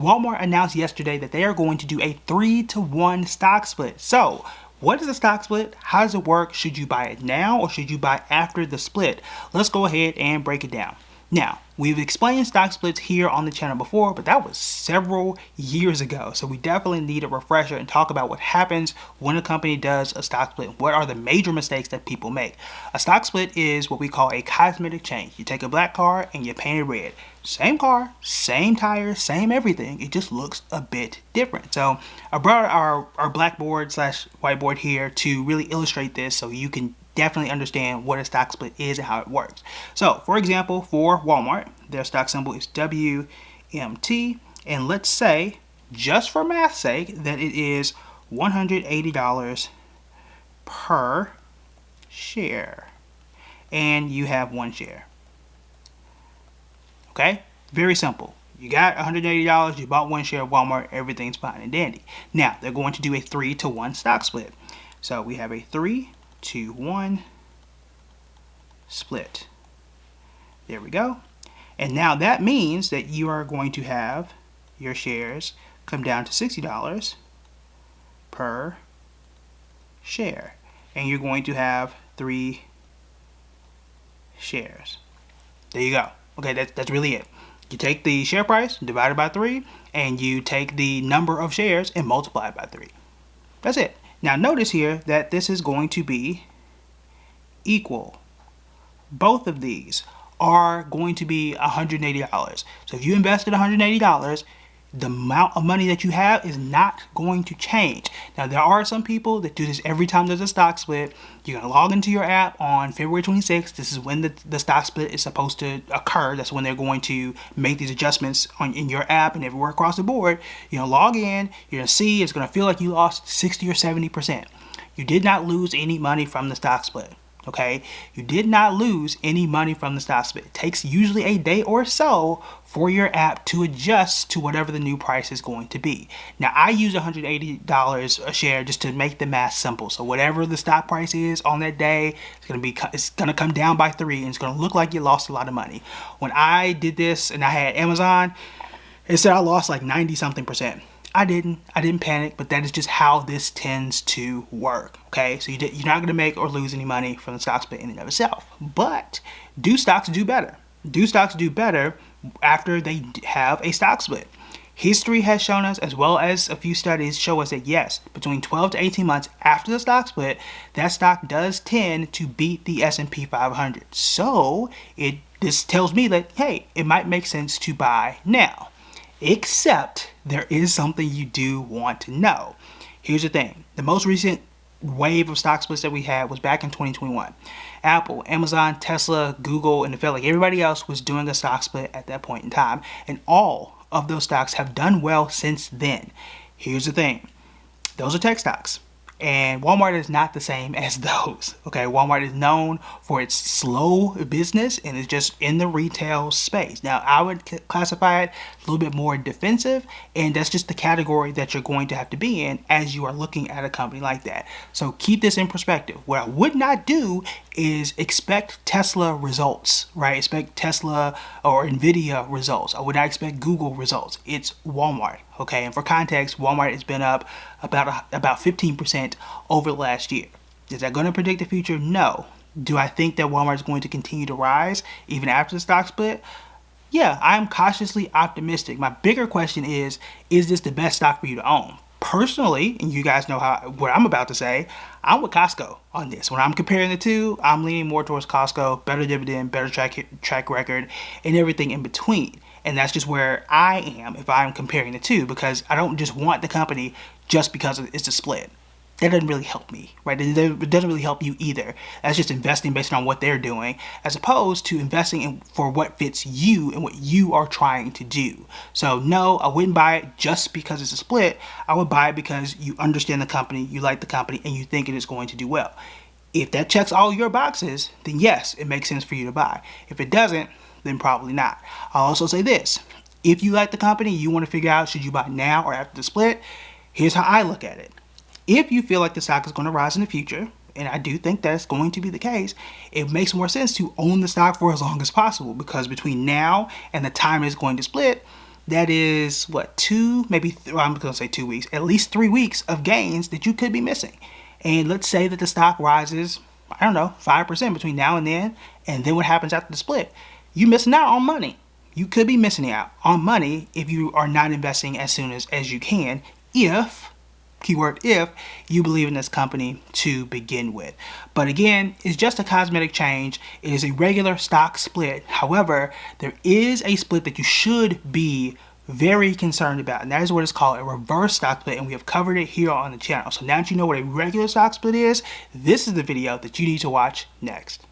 Walmart announced yesterday that they are going to do a 3-to-1 stock split. So, what is a stock split? How does it work? Should you buy it now or should you buy after the split? Let's go ahead and break it down. Now, we've explained stock splits here on the channel before, but that was several years ago. So we definitely need a refresher and talk about what happens when a company does a stock split. What are the major mistakes that people make? A stock split is what we call a cosmetic change. You take a black car and you paint it red. Same car, same tires, same everything. It just looks a bit different. So I brought our blackboard slash whiteboard here to really illustrate this so you can definitely understand what a stock split is and how it works. So for example, for Walmart, their stock symbol is WMT. And let's say, just for math's sake, that it is $180 per share. And you have one share. Okay? Very simple. You got $180, you bought one share of Walmart, everything's fine and dandy. Now, they're going to do a 3-to-1 stock split. So we have a 3-to-1 split. There we go. And now that means that you are going to have your shares come down to $60 per share. And you're going to have 3 shares. There you go. Okay, that's really it. You take the share price, divide it by 3, and you take the number of shares and multiply it by 3. That's it. Now notice here that this is going to be equal. Both of these are going to be $180. So if you invested $180, the amount of money that you have is not going to change. Now there are some people that do this every time there's a stock split. You're going to log into your app on February 26th. This is when the stock split is supposed to occur. That's when they're going to make these adjustments in your app and everywhere across the board. You're going to log in. You're going to see it's going to feel like you lost 60 or 70%. You did not lose any money from the stock split. Okay, you did not lose any money from the stock split. It takes usually a day or so for your app to adjust to whatever the new price is going to be. Now, I use $180 a share just to make the math simple. So whatever the stock price is on that day, it's gonna come down by 3, and it's gonna look like you lost a lot of money. When I did this and I had Amazon, it said I lost like 90 something percent. I didn't panic, but that is just how this tends to work. Okay, so you're not going to make or lose any money from the stock split in and of itself. But do stocks do better? Do stocks do better after they have a stock split? History has shown us, as well as a few studies show us, that yes, between 12 to 18 months after the stock split, that stock does tend to beat the S&P 500. So this tells me that, hey, it might make sense to buy now. Except there is something you do want to know. Here's the thing. The most recent wave of stock splits that we had was back in 2021. Apple, Amazon, Tesla, Google, and it felt like everybody else was doing a stock split at that point in time. And all of those stocks have done well since then. Here's the thing. Those are tech stocks. And Walmart is not the same as those. Okay, Walmart is known for its slow business and is just in the retail space. Now, I would classify it a little bit more defensive, and that's just the category that you're going to have to be in as you are looking at a company like that. So keep this in perspective. What I would not do is expect Tesla results, right? Expect Tesla or Nvidia results. I would not expect Google results. It's Walmart. Okay, and for context, Walmart has been up about 15% over the last year. Is that going to predict the future? No. Do I think that Walmart is going to continue to rise even after the stock split? Yeah, I'm cautiously optimistic. My bigger question is this the best stock for you to own? Personally, and you guys know what I'm about to say, I'm with Costco on this. When I'm comparing the two, I'm leaning more towards Costco, better dividend, better track record, and everything in between. And that's just where I am if I'm comparing the two, because I don't just want the company just because it's a split. That doesn't really help me, right? It doesn't really help you either. That's just investing based on what they're doing, as opposed to investing for what fits you and what you are trying to do. So no, I wouldn't buy it just because it's a split. I would buy it because you understand the company, you like the company, and you think it is going to do well. If that checks all your boxes, then yes, it makes sense for you to buy. If it doesn't, then probably not. I'll also say this. If you like the company, you want to figure out should you buy now or after the split, here's how I look at it. If you feel like the stock is going to rise in the future, and I do think that's going to be the case, it makes more sense to own the stock for as long as possible, because between now and the time it's going to split, that is what, I'm gonna say 2 weeks, at least 3 weeks of gains that you could be missing. And let's say that the stock rises, I don't know, 5% between now and then what happens after the split? You're missing out on money. You could be missing out on money if you are not investing as soon as you can, if, keyword if, you believe in this company to begin with. But again, it's just a cosmetic change. It is a regular stock split. However, there is a split that you should be very concerned about, and that is what is called a reverse stock split, and we have covered it here on the channel. So now that you know what a regular stock split is, this is the video that you need to watch next.